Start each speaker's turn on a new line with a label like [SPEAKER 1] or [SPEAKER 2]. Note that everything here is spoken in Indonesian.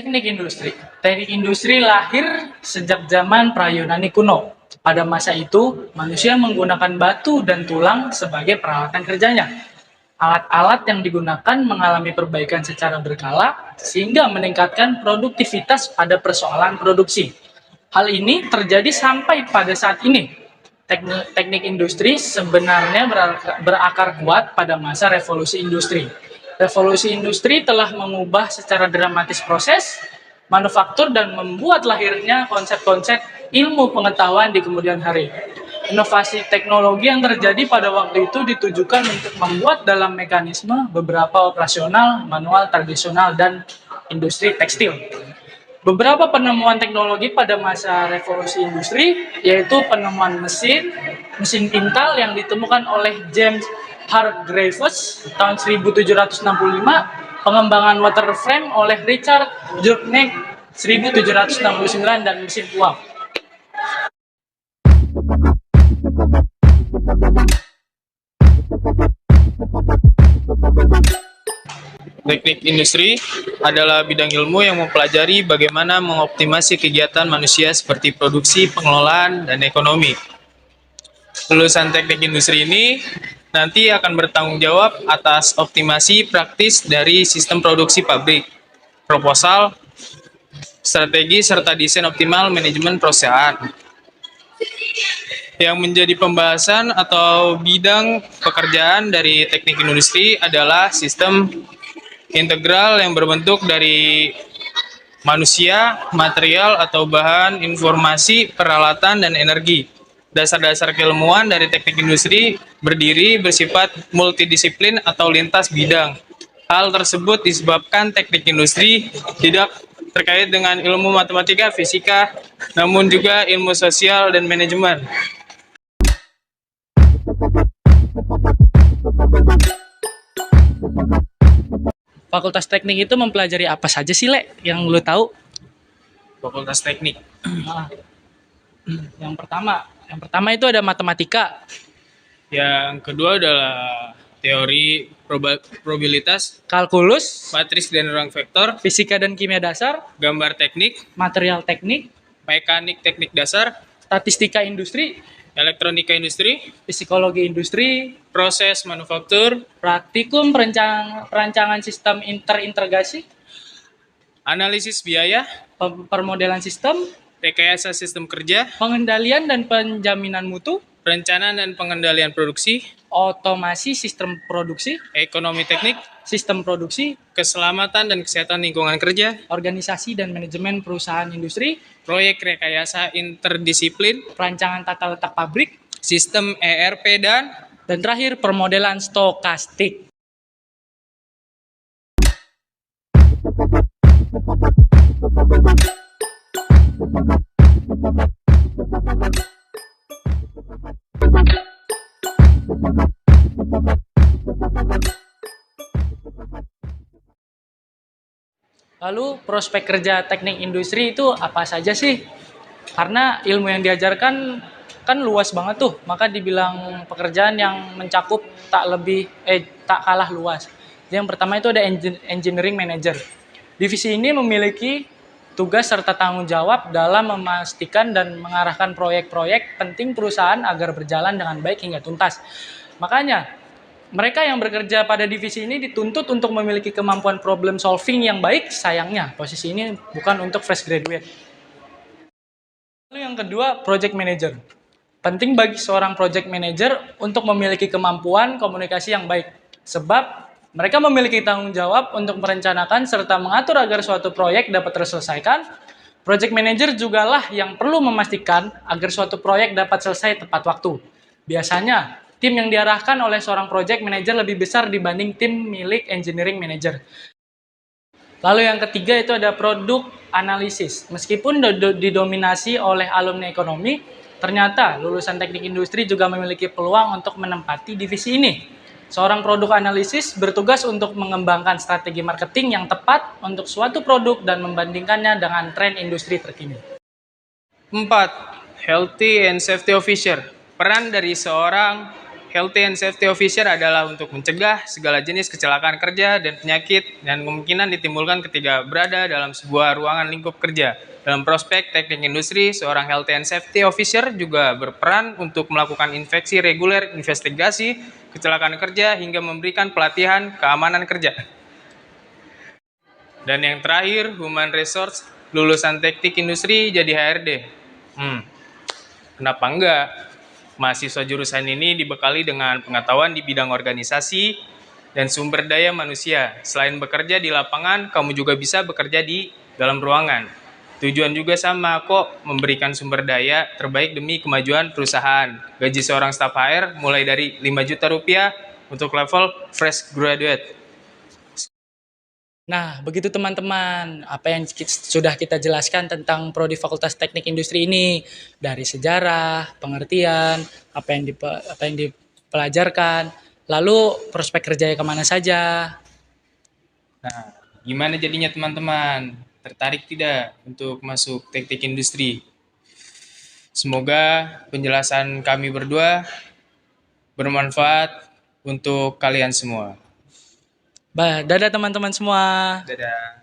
[SPEAKER 1] Teknik industri. Teknik industri lahir sejak zaman pra-Yunani kuno. Pada masa itu, manusia menggunakan batu dan tulang sebagai peralatan kerjanya. Alat-alat yang digunakan mengalami perbaikan secara berkala sehingga meningkatkan produktivitas pada persoalan produksi. Hal ini terjadi sampai pada saat ini. Teknik industri sebenarnya berakar kuat pada masa revolusi industri. Revolusi industri telah mengubah secara dramatis proses manufaktur dan membuat lahirnya konsep-konsep ilmu pengetahuan di kemudian hari. Inovasi teknologi yang terjadi pada waktu itu ditujukan untuk membuat dalam mekanisme beberapa operasional, manual, tradisional, dan industri tekstil. Beberapa penemuan teknologi pada masa revolusi industri yaitu penemuan mesin pintal yang ditemukan oleh James Hargreaves tahun 1765, pengembangan water frame oleh Richard Jurnek 1769, dan mesin uap.
[SPEAKER 2] Teknik industri adalah bidang ilmu yang mempelajari bagaimana mengoptimasi kegiatan manusia seperti produksi, pengelolaan, dan ekonomi. Lulusan teknik industri ini nanti akan bertanggung jawab atas optimasi praktis dari sistem produksi pabrik, proposal, strategi, serta desain optimal manajemen perusahaan. Yang menjadi pembahasan atau bidang pekerjaan dari teknik industri adalah sistem integral yang berbentuk dari manusia, material atau bahan, informasi, peralatan, dan energi. Dasar-dasar keilmuan dari teknik industri bersifat multidisiplin atau lintas bidang. Hal tersebut disebabkan teknik industri tidak terkait dengan ilmu matematika, fisika, namun juga ilmu sosial dan manajemen.
[SPEAKER 1] Fakultas teknik itu mempelajari apa saja sih, Le, yang lu tahu?
[SPEAKER 2] Fakultas teknik.
[SPEAKER 1] Yang pertama itu ada matematika.
[SPEAKER 2] Yang kedua adalah teori probabilitas,
[SPEAKER 1] Kalkulus,
[SPEAKER 2] matris dan ruang vektor,
[SPEAKER 1] fisika dan kimia dasar,
[SPEAKER 2] gambar teknik,
[SPEAKER 1] material teknik,
[SPEAKER 2] mekanik teknik dasar,
[SPEAKER 1] statistika industri,
[SPEAKER 2] elektronika industri,
[SPEAKER 1] psikologi industri,
[SPEAKER 2] proses manufaktur,
[SPEAKER 1] praktikum perancangan sistem terintegrasi,
[SPEAKER 2] analisis biaya,
[SPEAKER 1] permodelan sistem,
[SPEAKER 2] rekayasa sistem kerja,
[SPEAKER 1] pengendalian dan penjaminan mutu,
[SPEAKER 2] perencanaan dan pengendalian produksi,
[SPEAKER 1] otomasi sistem produksi,
[SPEAKER 2] ekonomi teknik,
[SPEAKER 1] sistem produksi,
[SPEAKER 2] keselamatan dan kesehatan lingkungan kerja,
[SPEAKER 1] organisasi dan manajemen perusahaan industri,
[SPEAKER 2] proyek rekayasa interdisiplin,
[SPEAKER 1] perancangan tata letak pabrik,
[SPEAKER 2] sistem ERP, dan
[SPEAKER 1] terakhir permodelan stokastik. Lalu prospek kerja teknik industri itu apa saja sih? Karena ilmu yang diajarkan kan luas banget tuh, maka dibilang pekerjaan yang mencakup tak kalah luas. Yang pertama itu ada engineering manager. Divisi ini memiliki tugas serta tanggung jawab dalam memastikan dan mengarahkan proyek-proyek penting perusahaan agar berjalan dengan baik hingga tuntas. Makanya mereka yang bekerja pada divisi ini dituntut untuk memiliki kemampuan problem solving yang baik. Sayangnya, posisi ini bukan untuk fresh graduate. Lalu yang kedua, project manager. Penting bagi seorang project manager untuk memiliki kemampuan komunikasi yang baik. Sebab mereka memiliki tanggung jawab untuk merencanakan serta mengatur agar suatu proyek dapat terselesaikan. Project manager jugalah yang perlu memastikan agar suatu proyek dapat selesai tepat waktu. Biasanya, tim yang diarahkan oleh seorang project manager lebih besar dibanding tim milik engineering manager. Lalu yang ketiga itu ada produk analisis. Meskipun didominasi oleh alumni ekonomi, ternyata lulusan teknik industri juga memiliki peluang untuk menempati divisi ini. Seorang produk analisis bertugas untuk mengembangkan strategi marketing yang tepat untuk suatu produk dan membandingkannya dengan tren industri terkini.
[SPEAKER 2] 4. Healthy and Safety Officer. Peran dari seorang Healthy and Safety Officer adalah untuk mencegah segala jenis kecelakaan kerja dan penyakit dan kemungkinan ditimbulkan ketika berada dalam sebuah ruangan lingkup kerja. Dalam prospek teknik industri, seorang Healthy and Safety Officer juga berperan untuk melakukan inspeksi reguler, investigasi kecelakaan kerja, hingga memberikan pelatihan keamanan kerja. Dan yang terakhir, Human Resource, lulusan teknik industri jadi HRD. Kenapa enggak? Mahasiswa jurusan ini dibekali dengan pengetahuan di bidang organisasi dan sumber daya manusia. Selain bekerja di lapangan, kamu juga bisa bekerja di dalam ruangan. Tujuan juga sama kok, memberikan sumber daya terbaik demi kemajuan perusahaan. Gaji seorang staf HR mulai dari 5 juta rupiah untuk level fresh graduate.
[SPEAKER 1] Nah, begitu teman-teman, apa yang sudah kita jelaskan tentang prodi Fakultas Teknik Industri ini, dari sejarah, pengertian, apa yang dipelajarkan, lalu prospek kerjanya kemana saja.
[SPEAKER 2] Nah, gimana jadinya teman-teman? Tertarik tidak untuk masuk teknik industri? Semoga penjelasan kami berdua bermanfaat untuk kalian semua.
[SPEAKER 1] Dadah teman-teman semua.
[SPEAKER 2] Dadah.